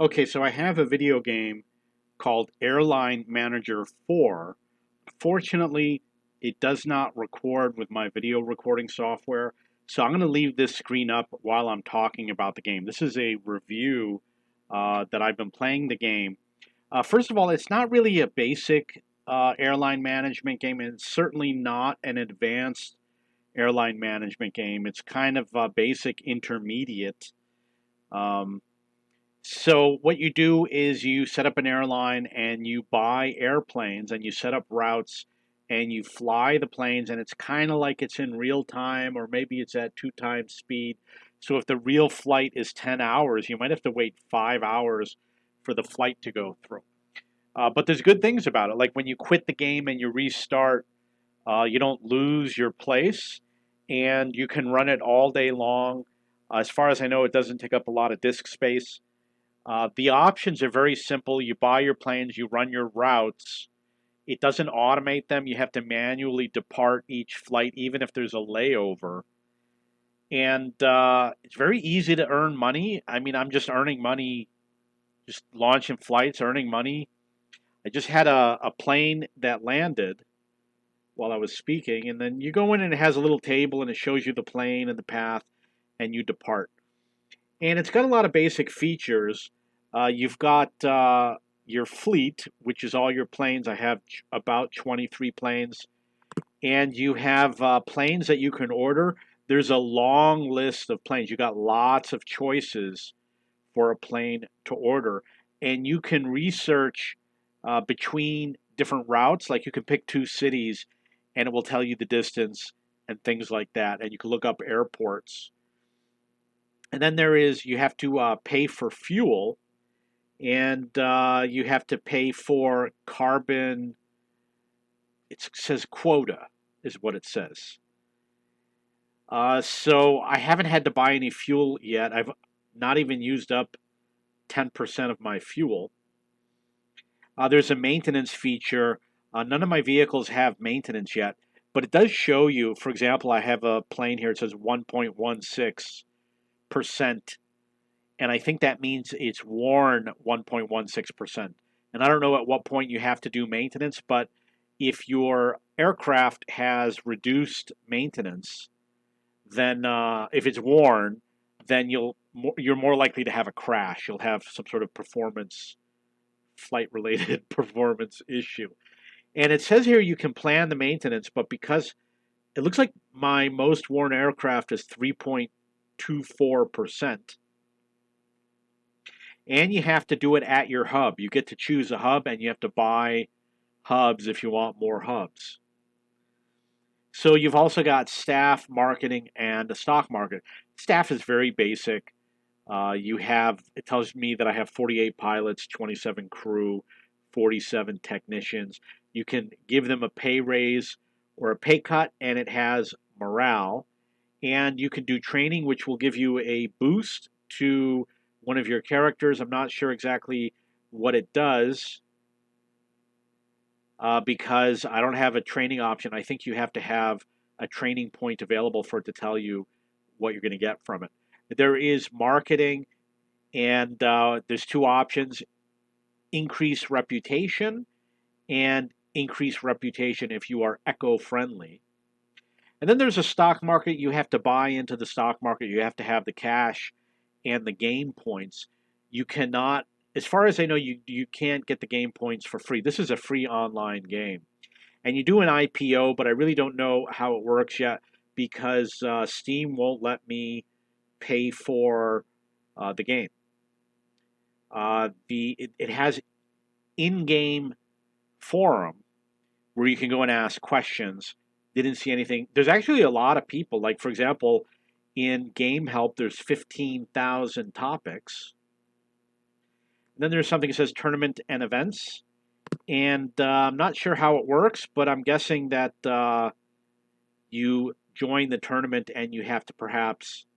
Okay, so I have a video game called Airline Manager 4. Fortunately, it does not record with my video recording software, so I'm going to leave this screen up while I'm talking about the game. This is a review that I've been playing the game. First of all, it's not really a basic airline management game, and it's certainly not an advanced airline management game. It's kind of a basic intermediate. Um, so what you do is you set up an airline and you buy airplanes and you set up routes and you fly the planes, and it's kind of like it's in real time, or maybe it's at two times speed. So if the real flight is 10 hours, you might have to wait 5 hours for the flight to go through. But there's good things about it. Like when you quit the game and you restart, you don't lose your place, and you can run it all day long. As far as I know, it doesn't take up a lot of disk space. The options are very simple. You buy your planes, you run your routes. It doesn't automate them. You have to manually depart each flight, even if there's a layover. And it's very easy to earn money. I mean, I'm just earning money, just launching flights, earning money. I just had a plane that landed while I was speaking, and then you go in and it has a little table and it shows you the plane and the path, and you depart. And it's got a lot of basic features. You've got your fleet, which is all your planes. I have about 23 planes. And you have planes that you can order. There's a long list of planes. You got lots of choices for a plane to order. And you can research between different routes. Like you can pick two cities and it will tell you the distance and things like that. And you can look up airports. And then you have to pay for fuel, and you have to pay for carbon. It says quota, is what it says. So I haven't had to buy any fuel yet. I've not even used up 10% of my fuel. There's a maintenance feature. None of my vehicles have maintenance yet, but it does show you, for example, I have a plane here, it says 1.16%, and I think that means it's worn 1.16%. And I don't know at what point you have to do maintenance, but if your aircraft has reduced maintenance, then if it's worn, then you're more likely to have a crash. You'll have some sort of flight related performance issue. And it says here you can plan the maintenance, but because it looks like my most worn aircraft is 3.24%, and you have to do it at your hub. You get to choose a hub, and you have to buy hubs if you want more hubs. So you've also got staff, marketing, and the stock market. Staff is very basic. It tells me that I have 48 pilots, 27 crew, 47 technicians. You can give them a pay raise or a pay cut, and it has morale. And you can do training, which will give you a boost to one of your characters. I'm not sure exactly what it does because I don't have a training option. I think you have to have a training point available for it to tell you what you're going to get from it. There is marketing, and there's two options: increase reputation and increase reputation if you are eco-friendly. And then there's a stock market. You have to buy into the stock market. You have to have the cash and the game points. You cannot, as far as I know, you can't get the game points for free. This is a free online game. And you do an IPO, but I really don't know how it works yet because Steam won't let me pay for the game. It has in-game forum where you can go and ask questions. Didn't see anything. There's actually a lot of people. Like for example, in Game Help, there's 15,000 topics. And then there's something that says tournament and events, and I'm not sure how it works, but I'm guessing that you join the tournament and you have to perhaps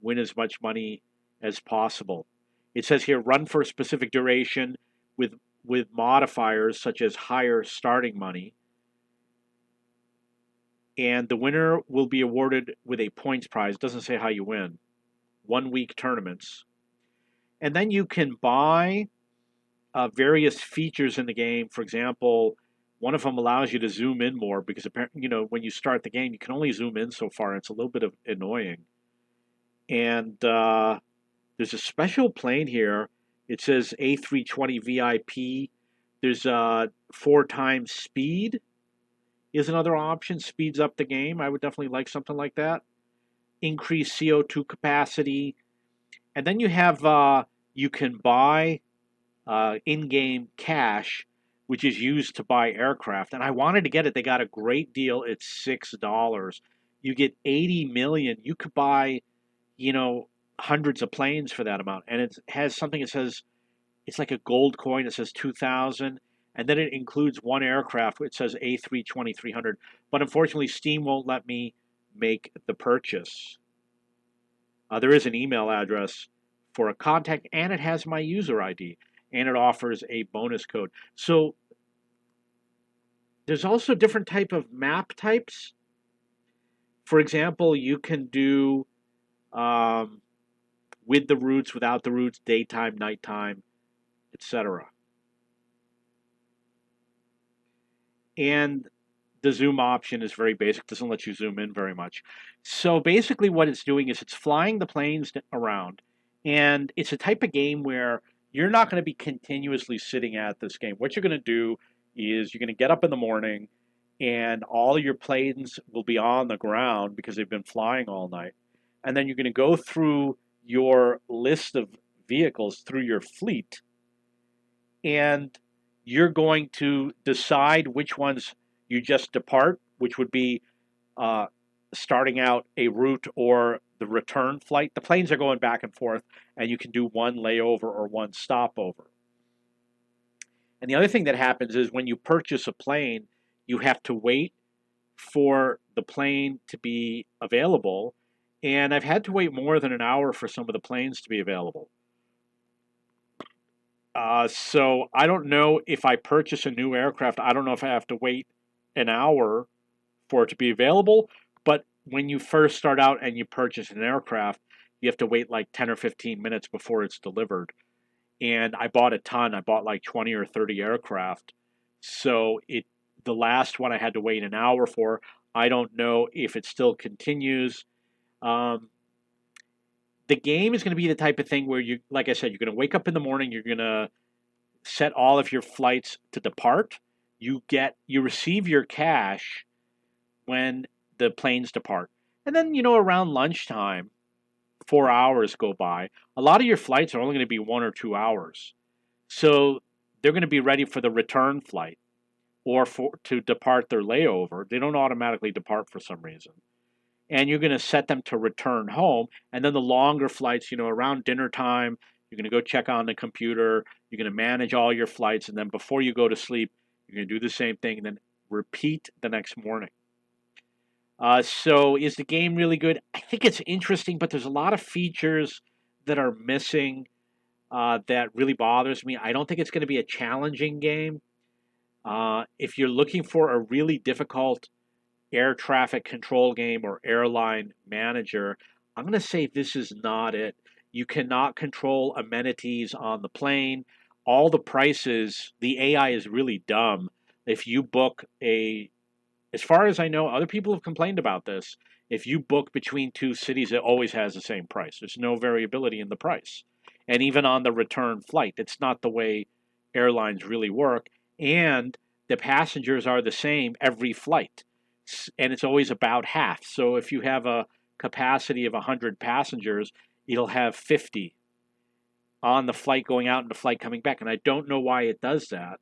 win as much money as possible. It says here run for a specific duration with modifiers such as higher starting money, and the winner will be awarded with a points prize. It doesn't say how you win. 1 week tournaments. And then you can buy various features in the game. For example, one of them allows you to zoom in more because apparently, when you start the game, you can only zoom in so far. It's a little bit of annoying. And there's a special plane here. It says A320 VIP. There's 4 times speed is another option. Speeds up the game. I would definitely like something like that. Increased CO2 capacity. And then you can buy in-game cash, which is used to buy aircraft. And I wanted to get it. They got a great deal. It's $6. You get 80 million. You could buy, you know, hundreds of planes for that amount. And it has something that says it's like a gold coin. It says 2,000. And then it includes one aircraft. It says A320 300. But unfortunately, Steam won't let me make the purchase. There is an email address for a contact, and it has my user ID, and it offers a bonus code. So there's also different type of map types. For example, you can do um, with the routes, without the routes, daytime, nighttime, etc. And the zoom option is very basic, doesn't let you zoom in very much. So basically what it's doing is it's flying the planes around, and it's a type of game where you're not going to be continuously sitting at this game. What you're going to do is you're going to get up in the morning, and all your planes will be on the ground because they've been flying all night. And then you're going to go through your list of vehicles, through your fleet, and you're going to decide which ones you just depart, which would be uh, starting out a route or the return flight. The planes are going back and forth, and you can do one layover or one stopover. And the other thing that happens is when you purchase a plane, you have to wait for the plane to be available. And I've had to wait more than an hour for some of the planes to be available. So I don't know if I purchase a new aircraft, I don't know if I have to wait an hour for it to be available. But when you first start out and you purchase an aircraft, you have to wait like 10 or 15 minutes before it's delivered. And I bought a ton. I bought like 20 or 30 aircraft. So the last one I had to wait an hour for. I don't know if it still continues. Um, the game is going to be the type of thing where you, like I said, you're going to wake up in the morning, you're going to set all of your flights to depart. You receive your cash when the planes depart. And then, around lunchtime, 4 hours go by. A lot of your flights are only going to be 1 or 2 hours. So they're going to be ready for the return flight or to depart their layover. They don't automatically depart for some reason. And you're going to set them to return home. And then the longer flights, around dinner time, you're going to go check on the computer. You're going to manage all your flights. And then before you go to sleep, you're going to do the same thing and then repeat the next morning. So is the game really good? I think it's interesting, but there's a lot of features that are missing that really bothers me. I don't think it's going to be a challenging game. If you're looking for a really difficult air traffic control game or airline manager, I'm going to say this is not it. You cannot control amenities on the plane. All the prices, the AI is really dumb. If you book as far as I know, other people have complained about this. If you book between two cities, it always has the same price. There's no variability in the price. And even on the return flight, it's not the way airlines really work. And the passengers are the same every flight. And it's always about half. So if you have a capacity of 100 passengers, it'll have 50 on the flight going out and the flight coming back. And I don't know why it does that.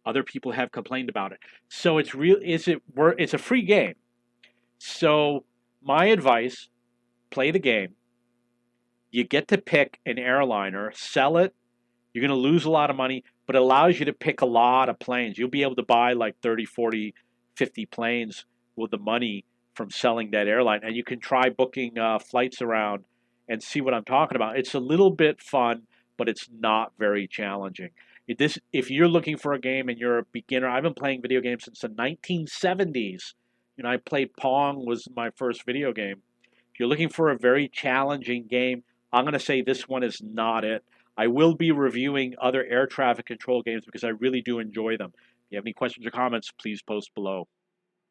Other people have complained about it. So it's a free game. So my advice, play the game. You get to pick an airliner, sell it. You're going to lose a lot of money, but it allows you to pick a lot of planes. You'll be able to buy like 30, 40, 50 planes with the money from selling that airline. And you can try booking flights around and see what I'm talking about. It's a little bit fun, but it's not very challenging. If you're looking for a game and you're a beginner, I've been playing video games since the 1970s. I played Pong was my first video game. If you're looking for a very challenging game, I'm going to say this one is not it. I will be reviewing other air traffic control games because I really do enjoy them. If you have any questions or comments, please post below.